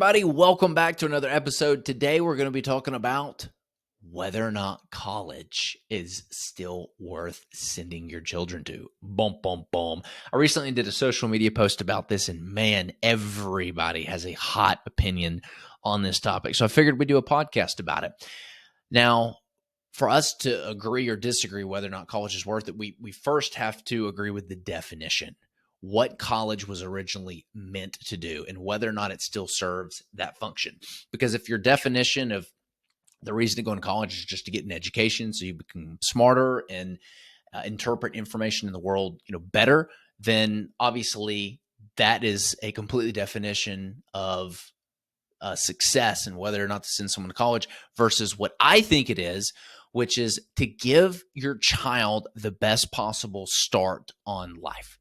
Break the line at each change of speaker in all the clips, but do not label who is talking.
everybody. Welcome back to another episode. Today, we're going to be talking about whether or not college is still worth sending your children to. Boom, boom, boom. I recently did a social media post about this, and man, everybody has a hot opinion on this topic. So I figured we'd do a podcast about it. Now, for us to agree or disagree whether or not college is worth it, we first have to agree with the definition. What college was originally meant to do and whether or not it still serves that function. Because if your definition of the reason to go to college is just to get an education so you become smarter and interpret information in the world, better, then obviously that is a completely definition of success and whether or not to send someone to college versus what I think it is, which is to give your child the best possible start on life.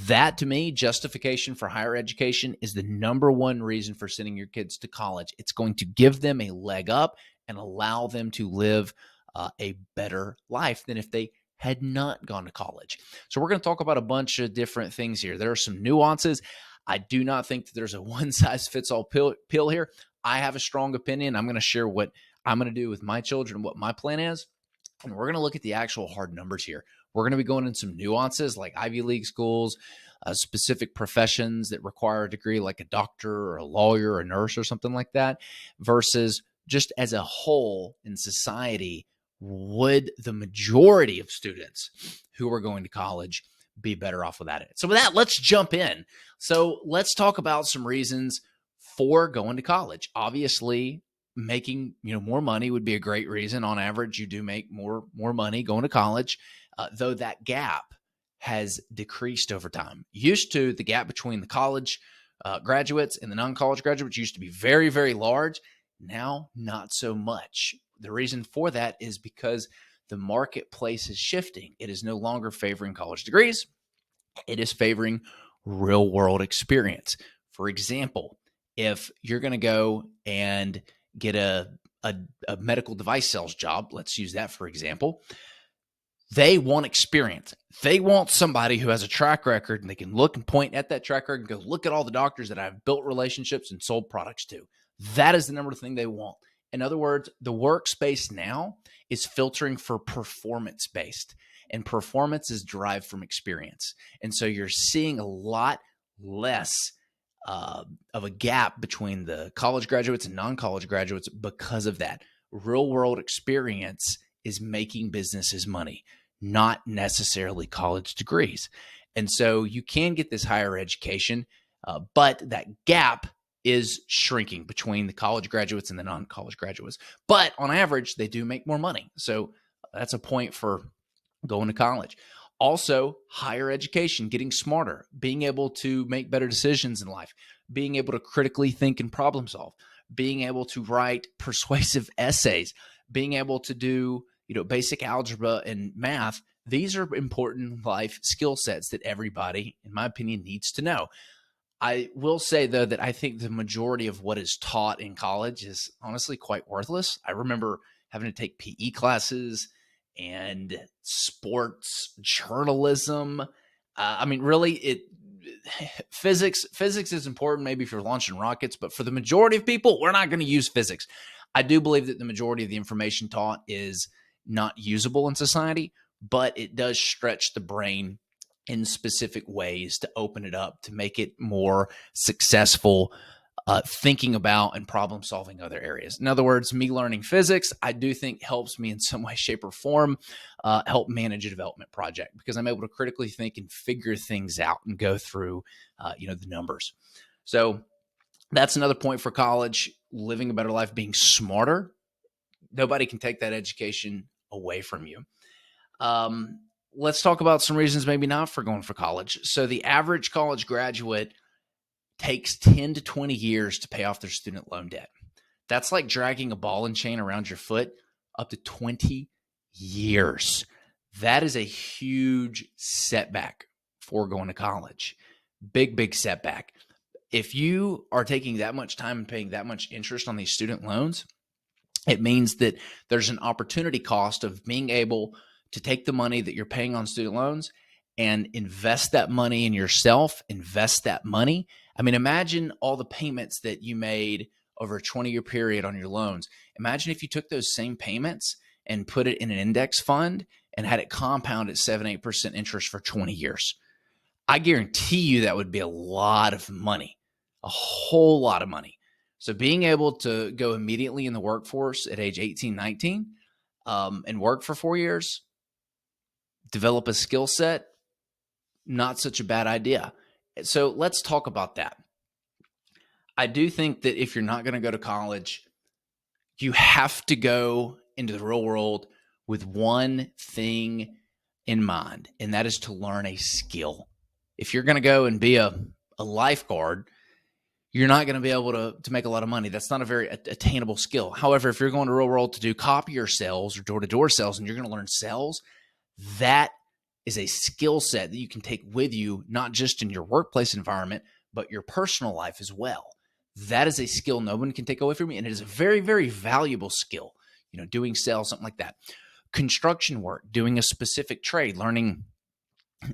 That, to me, justification for higher education is the number one reason for sending your kids to college. It's going to give them a leg up and allow them to live a better life than if they had not gone to college. So we're going to talk about a bunch of different things here. There are some nuances. I do not think that there's a one-size-fits-all pill here. I have a strong opinion. I'm going to share what I'm going to do with my children, what my plan is, and we're going to look at the actual hard numbers here. We're going to be going in some nuances like Ivy League schools, specific professions that require a degree like a doctor or a lawyer or a nurse or something like that, versus just as a whole in society, would the majority of students who are going to college be better off without it? So with that, let's jump in. So let's talk about some reasons for going to college. Obviously, making more money would be a great reason. On average, you do make more money going to college, though that gap has decreased over time. Used to, the gap between the college graduates and the non-college graduates used to be very, very large. Now, not so much. The reason for that is because the marketplace is shifting. It is no longer favoring college degrees. It is favoring real-world experience. For example, if you're going to go and get a medical device sales job, let's use that for example, they want experience. They want somebody who has a track record and they can look and point at that track record and go, look at all the doctors that I've built relationships and sold products to. That is the number one thing they want. In other words, the workspace now is filtering for performance-based, and performance is derived from experience. And so you're seeing a lot less of a gap between the college graduates and non-college graduates because of that. Real-world experience is making businesses money, not necessarily college degrees. And so you can get this higher education, but that gap is shrinking between the college graduates and the non-college graduates. But on average, they do make more money. So that's a point for going to college. Also, higher education, getting smarter, being able to make better decisions in life, being able to critically think and problem solve, being able to write persuasive essays, being able to do basic algebra and math. These are important life skill sets that everybody, in my opinion, needs to know. I will say, though, that I think the majority of what is taught in college is honestly quite worthless. I remember having to take PE classes and sports journalism. Really, physics is important maybe if you're launching rockets, but for the majority of people, we're not going to use physics. I do believe that the majority of the information taught is not usable in society, but it does stretch the brain in specific ways to open it up, to make it more successful thinking about and problem solving other areas. In other words, me learning physics, I do think helps me in some way, shape, or form help manage a development project, because I'm able to critically think and figure things out and go through the numbers. So that's another point for college, living a better life, being smarter. Nobody can take that education away from you. Let's talk about some reasons maybe not for going for college. So the average college graduate takes 10 to 20 years to pay off their student loan debt. That's like dragging a ball and chain around your foot, up to 20 years. That is a huge setback for going to college. Big, big setback. If you are taking that much time and paying that much interest on these student loans, it means that there's an opportunity cost of being able to take the money that you're paying on student loans and invest that money in yourself, invest that money. I mean, imagine all the payments that you made over a 20-year period on your loans. Imagine if you took those same payments and put it in an index fund and had it compound at 7-8% interest for 20 years. I guarantee you that would be a lot of money, a whole lot of money. So being able to go immediately in the workforce at age 18, 19, and work for 4 years, develop a skill set, not such a bad idea. So let's talk about that. I do think that if you're not going to go to college, you have to go into the real world with one thing in mind, and that is to learn a skill. If you're going to go and be a lifeguard, you're not going to be able to make a lot of money. That's not a very attainable skill. However, if you're going to real world to do copier sales or door-to-door sales and you're going to learn sales, that is a skill set that you can take with you, not just in your workplace environment, but your personal life as well. That is a skill no one can take away from you, and it is a very, very valuable skill. Doing sales, something like that. Construction work, doing a specific trade, learning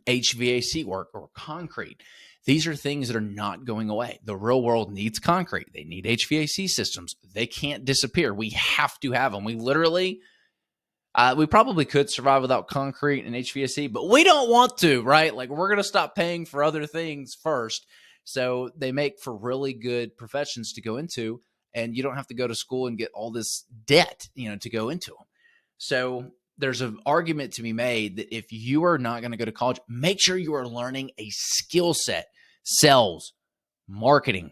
HVAC work or concrete. These are things that are not going away. The real world needs concrete. They need HVAC systems. They can't disappear. We have to have them. We literally, we probably could survive without concrete and HVAC, but we don't want to, right? Like, we're going to stop paying for other things first. So they make for really good professions to go into, and you don't have to go to school and get all this debt, to go into them. So there's an argument to be made that if you are not going to go to college, make sure you are learning a skill set: sales, marketing,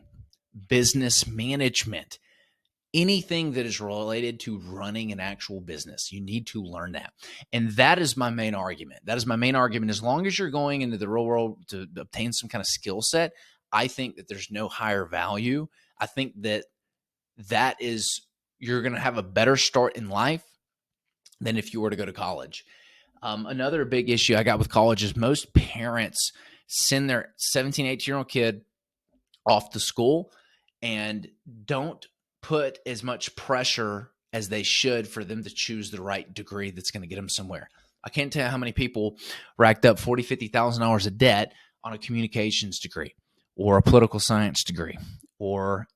business management, anything that is related to running an actual business. You need to learn that. And that is my main argument. As long as you're going into the real world to obtain some kind of skill set, I think that there's no higher value. I think that you're going to have a better start in life than if you were to go to college. Another big issue I got with college is most parents send their 17, 18-year-old kid off to school and don't put as much pressure as they should for them to choose the right degree that's going to get them somewhere. I can't tell you how many people racked up $40,000, $50,000 of debt on a communications degree or a political science degree or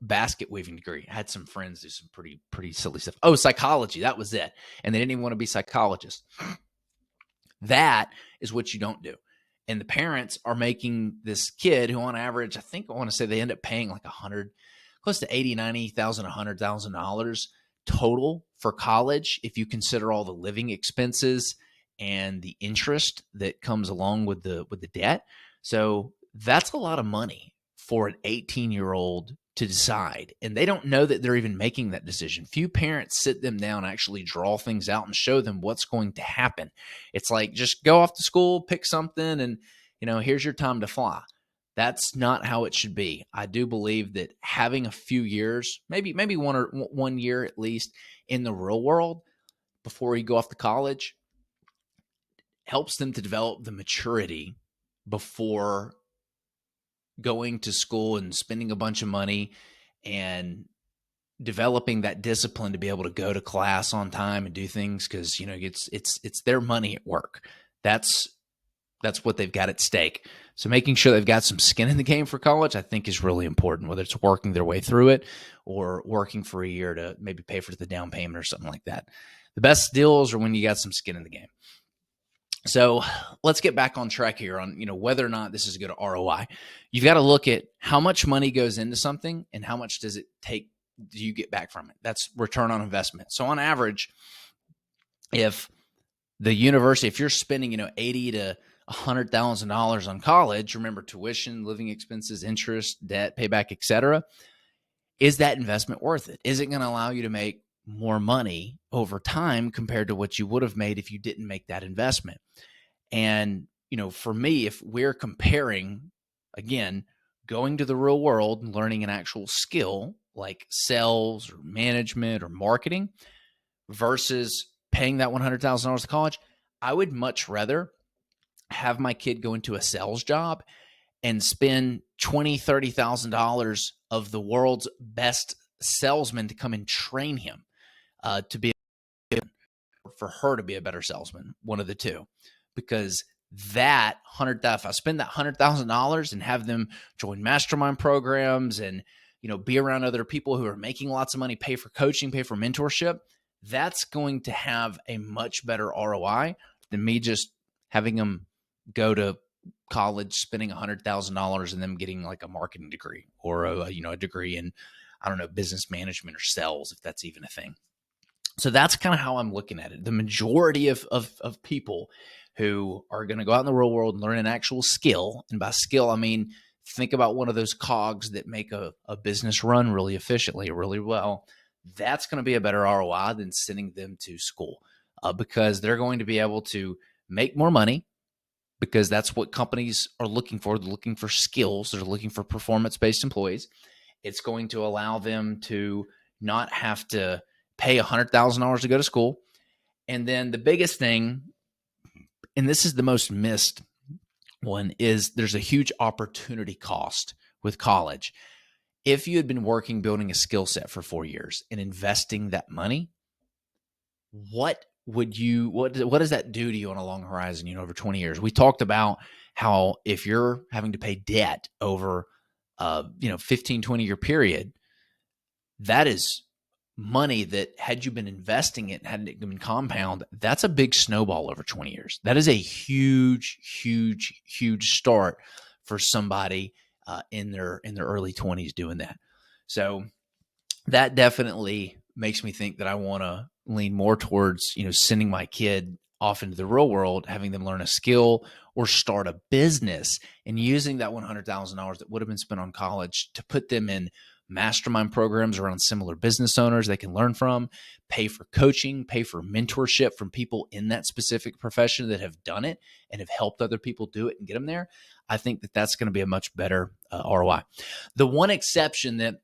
basket weaving degree. I had some friends do some pretty silly stuff. Oh, psychology. That was it. And they didn't even want to be psychologists. That is what you don't do. And the parents are making this kid who on average, I want to say they end up paying like close to $80,000, $90,000, $100,000 total for college. If you consider all the living expenses and the interest that comes along with the debt. So that's a lot of money for an 18-year-old to decide. And they don't know that they're even making that decision. Few parents sit them down, actually draw things out and show them what's going to happen. It's like, just go off to school, pick something, and here's your time to fly. That's not how it should be. I do believe that having a few years, maybe 1 year at least in the real world before you go off to college, helps them to develop the maturity before going to school and spending a bunch of money and developing that discipline to be able to go to class on time and do things, because it's their money at work. That's what they've got at stake. So making sure they've got some skin in the game for college, I think, is really important, whether it's working their way through it or working for a year to maybe pay for the down payment or something like that. The best deals are when you got some skin in the game. So let's get back on track here on, whether or not this is a good ROI. You've got to look at how much money goes into something and how much do you get back from it. That's return on investment. So on average, if you're spending, $80,000 to $100,000 on college, remember tuition, living expenses, interest, debt, payback, etc. Is that investment worth it? Is it going to allow you to make more money over time compared to what you would have made if you didn't make that investment? And, for me, if we're comparing, again, going to the real world and learning an actual skill like sales or management or marketing versus paying that $100,000 to college, I would much rather have my kid go into a sales job and spend $20,000, $30,000 of the world's best salesmen to come and train him to be for her to be a better salesman, one of the two, because that if I spend that $100,000 and have them join mastermind programs and, be around other people who are making lots of money, pay for coaching, pay for mentorship, that's going to have a much better ROI than me just having them go to college, spending $100,000 and them getting like a marketing degree or a degree in, I don't know, business management or sales, if that's even a thing. So that's kind of how I'm looking at it. The majority of people who are going to go out in the real world and learn an actual skill, and by skill, I mean, think about one of those cogs that make a business run really efficiently, really well. That's going to be a better ROI than sending them to school because they're going to be able to make more money, because that's what companies are looking for. They're looking for skills. They're looking for performance-based employees. It's going to allow them to not have to pay $100,000 to go to school. And then the biggest thing, and this is the most missed one, is there's a huge opportunity cost with college. If you had been working building a skill set for 4 years and investing that money, what does that do to you on a long horizon, over 20 years? We talked about how if you're having to pay debt over 15, 20-year period, that is money that had you been investing it and hadn't it been compound, that's a big snowball over 20 years. That is a huge, huge, huge start for somebody in their early 20s doing that. So that definitely makes me think that I want to lean more towards, sending my kid off into the real world, having them learn a skill or start a business, and using that $100,000 that would have been spent on college to put them in mastermind programs around similar business owners they can learn from, pay for coaching, pay for mentorship from people in that specific profession that have done it and have helped other people do it and get them there. I think that that's going to be a much better ROI. The one exception that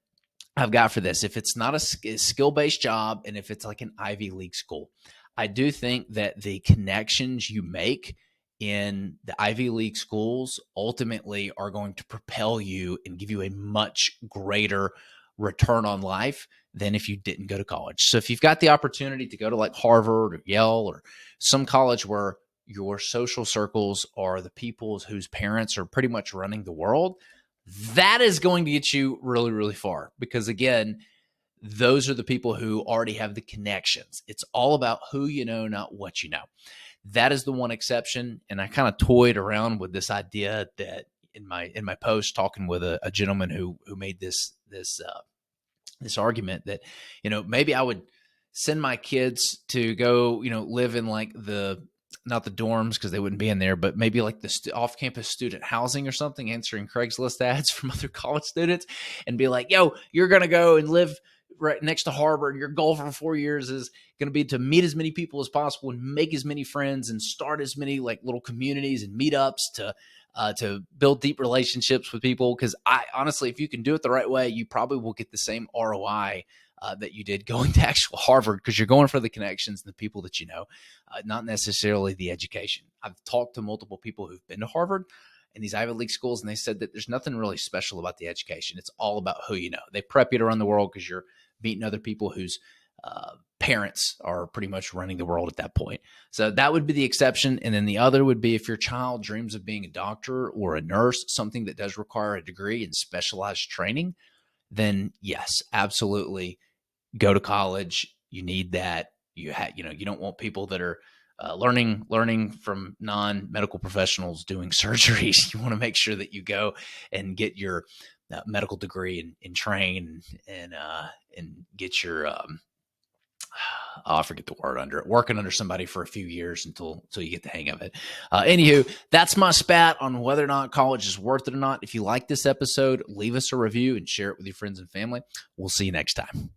I've got for this, if it's not a skill-based job and if it's like an Ivy League school, I do think that the connections you make in the Ivy League schools ultimately are going to propel you and give you a much greater return on life than if you didn't go to college. So if you've got the opportunity to go to like Harvard or Yale or some college where your social circles are the people whose parents are pretty much running the world, that is going to get you really, really far, because again, those are the people who already have the connections. It's all about who you know, not what you know. That is the one exception. And I kind of toyed around with this idea that in my post, talking with a gentleman who made this argument that, maybe I would send my kids to go, live in like not the dorms because they wouldn't be in there, but maybe like the off-campus student housing or something, answering Craigslist ads from other college students, and be like, yo, you're going to go and live right next to Harvard. Your goal for 4 years is going to be to meet as many people as possible and make as many friends and start as many like little communities and meetups to build deep relationships with people. Because I honestly, if you can do it the right way, you probably will get the same ROI that you did going to actual Harvard, because you're going for the connections and the people that you know, not necessarily the education. I've talked to multiple people who've been to Harvard and these Ivy League schools, and they said that there's nothing really special about the education. It's all about who you know. They prep you to run the world because you're meeting other people whose parents are pretty much running the world at that point. So that would be the exception. And then the other would be if your child dreams of being a doctor or a nurse, something that does require a degree and specialized training, then yes, absolutely go to college. You need that. You don't want people that are learning from non-medical professionals doing surgeries. You want to make sure that you go and get your medical degree and train and get your I forget the word under it, working under somebody for a few years until you get the hang of it. Anywho, that's my spat on whether or not college is worth it or not. If you like this episode, leave us a review and share it with your friends and family. We'll see you next time.